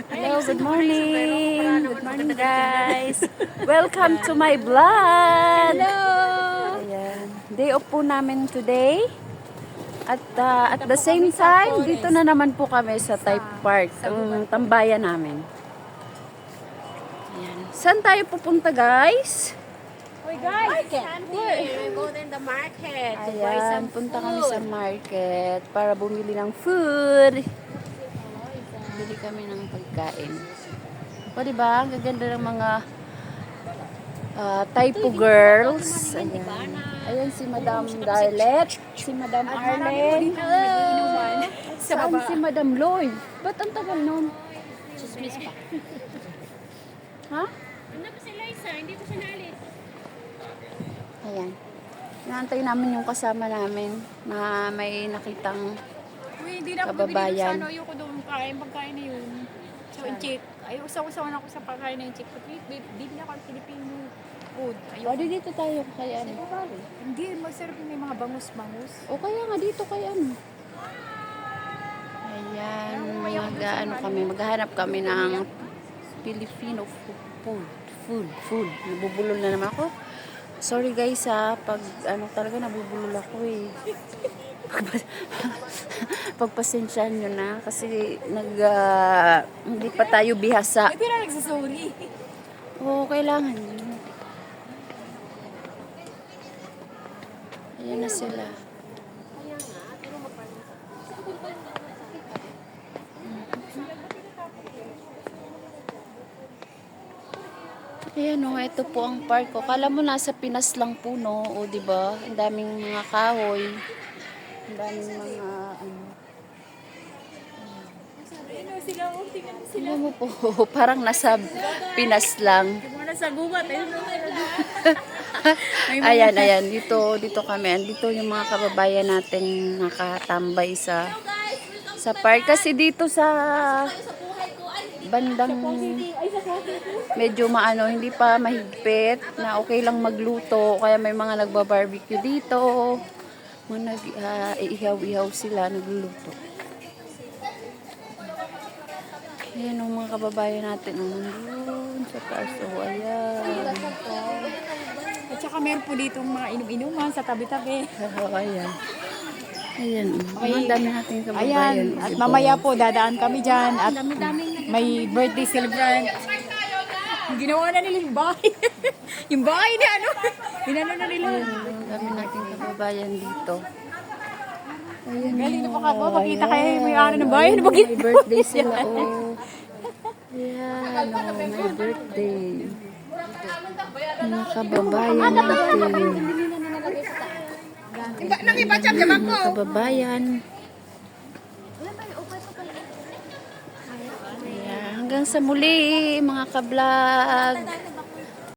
Hello, good morning. Good morning, guys. Welcome to my vlog. Hello! Ayan. Day off po namin today. At the same time, dito na naman po kami sa Type Park, ang tambayan namin. Ayan. Saan tayo pupunta, guys? Hoy guys, we're going in the market to buy Ayan, some punta food. kami sa market para bumili ng food. Bili kami ng pagkain. O, diba? Ang gaganda ng mga typo girls. Ayan. Ayan si Madam Darlette, si Madam Arlene. Hello! Saan si Madam Lloyd? Ba't ang tagal nun? Chismis pa. Ha? Ano pa si Liza? Hindi ko siya naalis. Ayan. Inaantay namin yung kasama namin na may nakitang Uy, hindi na ako kababayan. bibili ng ayoko doon pagkain na yun. So, yung chick. Ay, usaw-usawan ako sa pagkain na yung chick. Bibili ako ng Filipino food. Ayoko. O, dito tayo kay ano. Hindi, masarap yung may mga bangus-bangus. O, kaya nga dito kay ano. Ayan, maghahanap kami ng Filipino food. Nabubulol na naman ako. Sorry guys pag ano talaga nabubulol ako eh. Pagpasensyahan nyo na kasi hindi pa tayo bihasa. Hindi na nagsasorry. Oo, kailangan yun. Ayan na sila. Ayan o, ito po ang park ko. Kala mo nasa Pinas lang po, no? O, diba? Ang daming mga kahoy. Ang daming mga, ano. Tingnan mo po, parang nasa Pinas lang. Muna sa gubat. Ayan. Dito kami. Dito yung mga kababayan natin nakatambay sa park. Kasi dito sa bandang medyo hindi pa mahigpit na okay lang magluto. Kaya may mga nagba-barbecue dito. Mga ihaw-ihaw sila, nagluluto. Ayan ang mga kababayan natin. Nandun sa taas. O, ayan. At saka meron po dito mga inom-inuman sa tabi-tabi. Ayan. Ayan. Ang dami nating kababayan. Ayan, at mamaya po dadaan kami dyan at may birthday celebrant. Ginawa na nila yung bahay. Yung bahay ni ano. Ginano na nila. Ayan, ang dami nating kababayan dito. Ayan. Galing na pa ka po. Pakita kayo may araw ng bahay. Ano ba May birthday sila. Oh. Ayan. May birthday. Mga kababayan natin. Mga kababayan. Ayan. Hanggang sa muli mga ka-vlog.